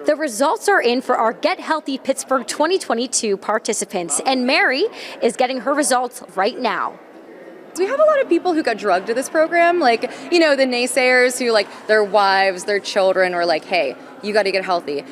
The results are in for our Get Healthy Pittsburgh 2022 participants, and Mary is getting her results right now. We have a lot of people who got drugged to this program, like, the naysayers who, their wives, their children were like, hey, you got to get healthy.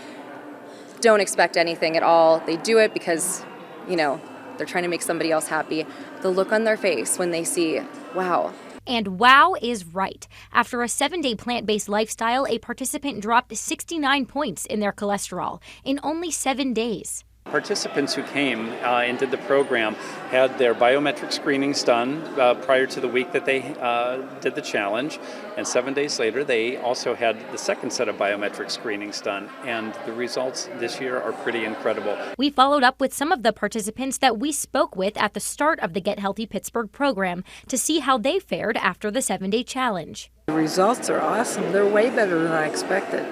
Don't expect anything at all. They do it because, they're trying to make somebody else happy. The look on their face when they see, wow. And wow is right. After a 7-day plant-based lifestyle, a participant dropped 69 points in their cholesterol in only 7 days. Participants who came and did the program had their biometric screenings done prior to the week that they did the challenge, and 7 days later they also had the second set of biometric screenings done, and the results this year are pretty incredible. We followed up with some of the participants that we spoke with at the start of the Get Healthy Pittsburgh program to see how they fared after the 7-day challenge. The results are awesome. They're way better than I expected.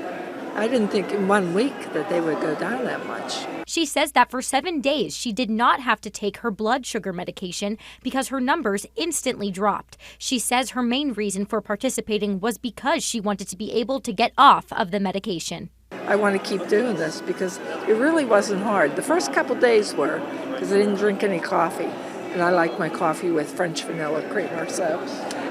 I didn't think in 1 week that they would go down that much. She says that for 7 days, she did not have to take her blood sugar medication because her numbers instantly dropped. She says her main reason for participating was because she wanted to be able to get off of the medication. I want to keep doing this because it really wasn't hard. The first couple days were, because I didn't drink any coffee. And I like my coffee with French vanilla creamer, so.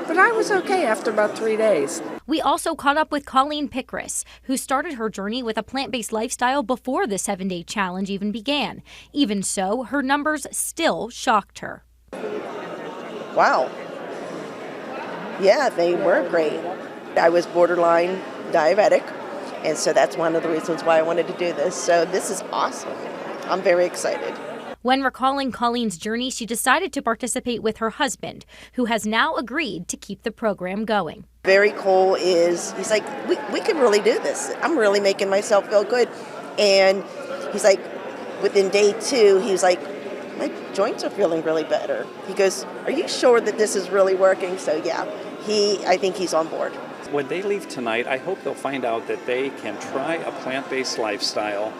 But I was okay after about 3 days. We also caught up with Colleen Pickris, who started her journey with a plant-based lifestyle before the 7-day challenge even began. Even so, her numbers still shocked her. Wow. Yeah, they were great. I was borderline diabetic, and so that's one of the reasons why I wanted to do this. So this is awesome. I'm very excited. When recalling Colleen's journey, she decided to participate with her husband, who has now agreed to keep the program going. Very cool is, he's like, we can really do this. I'm really making myself feel good. And he's like, within day 2, he's like, my joints are feeling really better. He goes, are you sure that this is really working? So yeah, I think he's on board. When they leave tonight, I hope they'll find out that they can try a plant-based lifestyle,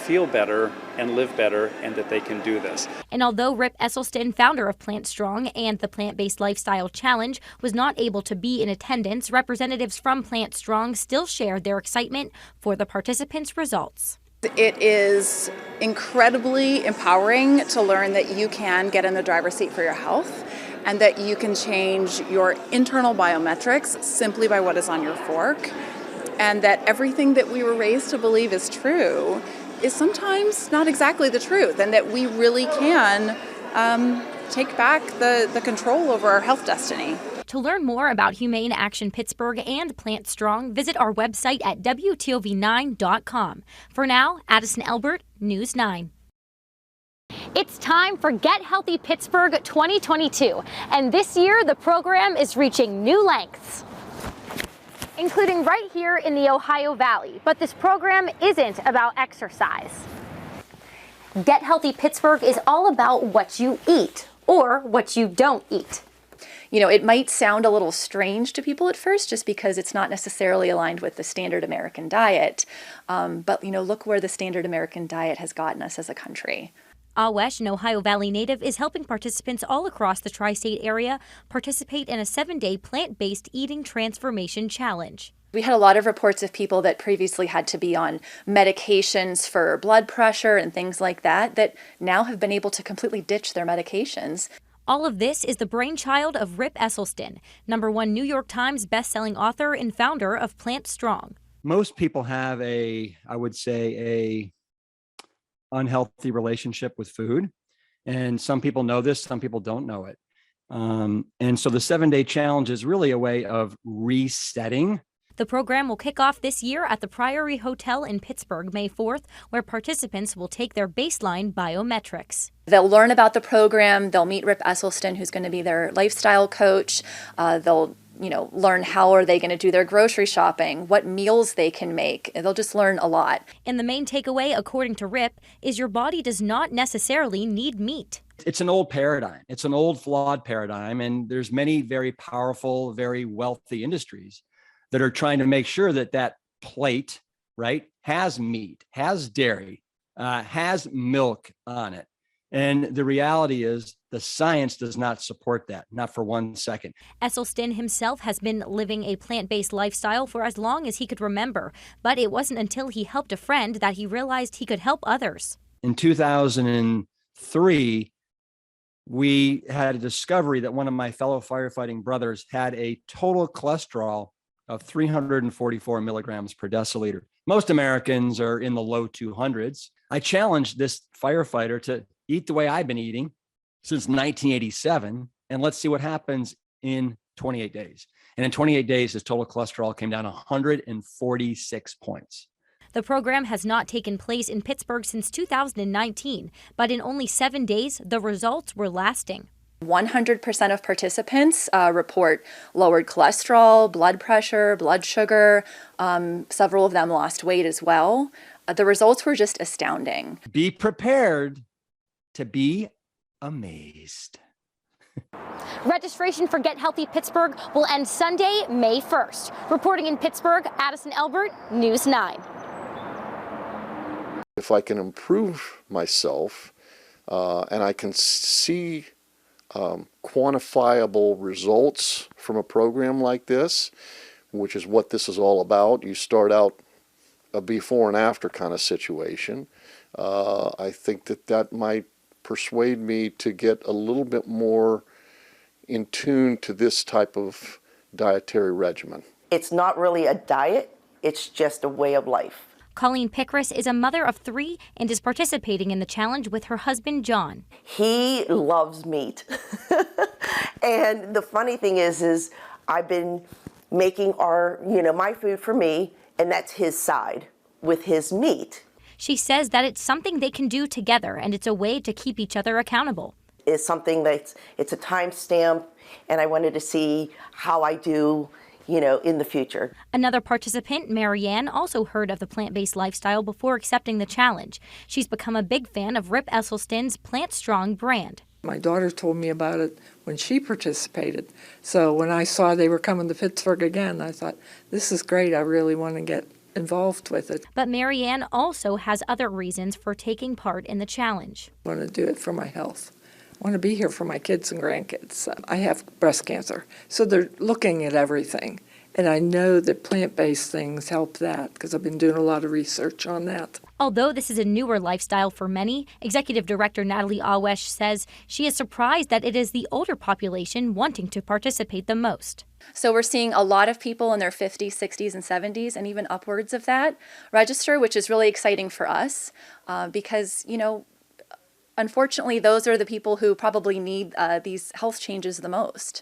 feel better, and live better, and that they can do this. And although Rip Esselstyn, founder of Plant Strong and the Plant-Based Lifestyle Challenge, was not able to be in attendance, representatives from Plant Strong still shared their excitement for the participants' results. It is incredibly empowering to learn that you can get in the driver's seat for your health and that you can change your internal biometrics simply by what is on your fork, and that everything that we were raised to believe is true is sometimes not exactly the truth, and that we really can take back the control over our health destiny. To learn more about Humane Action Pittsburgh and Plant Strong, visit our website at WTOV9.com. For now, Addison Elbert, News 9. It's time for Get Healthy Pittsburgh 2022, and this year the program is reaching new lengths, including right here in the Ohio Valley. But this program isn't about exercise. Get Healthy Pittsburgh is all about what you eat or what you don't eat. It might sound a little strange to people at first just because it's not necessarily aligned with the standard American diet. But look where the standard American diet has gotten us as a country. Awesh, an Ohio Valley native, is helping participants all across the tri-state area participate in a 7-day plant-based eating transformation challenge. We had a lot of reports of people that previously had to be on medications for blood pressure and things like that now have been able to completely ditch their medications. All of this is the brainchild of Rip Esselstyn, #1 New York Times bestselling author and founder of Plant Strong. Most people have a unhealthy relationship with food. And some people know this, some people don't know it. And so the 7-day challenge is really a way of resetting. The program will kick off this year at the Priory Hotel in Pittsburgh, May 4th, where participants will take their baseline biometrics. They'll learn about the program. They'll meet Rip Esselstyn, who's going to be their lifestyle coach. They'll learn how are they going to do their grocery shopping, what meals they can make. They'll just learn a lot. And the main takeaway, according to Rip, is your body does not necessarily need meat. It's an old paradigm. It's an old flawed paradigm. And there's many very powerful, very wealthy industries that are trying to make sure that plate, right, has meat, has dairy, has milk on it. And the reality is the science does not support that, not for 1 second. Esselstyn himself has been living a plant-based lifestyle for as long as he could remember, but it wasn't until he helped a friend that he realized he could help others. In 2003, we had a discovery that one of my fellow firefighting brothers had a total cholesterol of 344 milligrams per deciliter. Most Americans are in the low 200s. I challenged this firefighter to eat the way I've been eating since 1987, and let's see what happens in 28 days. And in 28 days, his total cholesterol came down 146 points. The program has not taken place in Pittsburgh since 2019, but in only 7 days, the results were lasting. 100% of participants report lowered cholesterol, blood pressure, blood sugar. Several of them lost weight as well. The results were just astounding. Be prepared to be amazed. Registration for Get Healthy Pittsburgh will end Sunday, May 1st. Reporting in Pittsburgh, Addison Elbert, News 9. If I can improve myself and I can see quantifiable results from a program like this, which is what this is all about. You start out a before and after kind of situation. I think that might persuade me to get a little bit more in tune to this type of dietary regimen. It's not really a diet, it's just a way of life. Colleen Pickris is a mother of 3 and is participating in the challenge with her husband, John. He loves meat. And the funny thing is I've been making my food for me, and that's his side with his meat. She says that it's something they can do together, and it's a way to keep each other accountable. It's something it's a time stamp, and I wanted to see how I do in the future. Another participant, Marianne, also heard of the plant-based lifestyle before accepting the challenge. She's become a big fan of Rip Esselstyn's Plant Strong brand. My daughter told me about it when she participated. So when I saw they were coming to Pittsburgh again, I thought, this is great. I really want to get involved with it. But Marianne also has other reasons for taking part in the challenge. I want to do it for my health. I want to be here for my kids and grandkids. I have breast cancer, so they're looking at everything. And I know that plant-based things help that because I've been doing a lot of research on that. Although this is a newer lifestyle for many, Executive Director Natalie Awesh says she is surprised that it is the older population wanting to participate the most. So we're seeing a lot of people in their 50s, 60s, and 70s, and even upwards of that register, which is really exciting for us because, unfortunately, those are the people who probably need these health changes the most.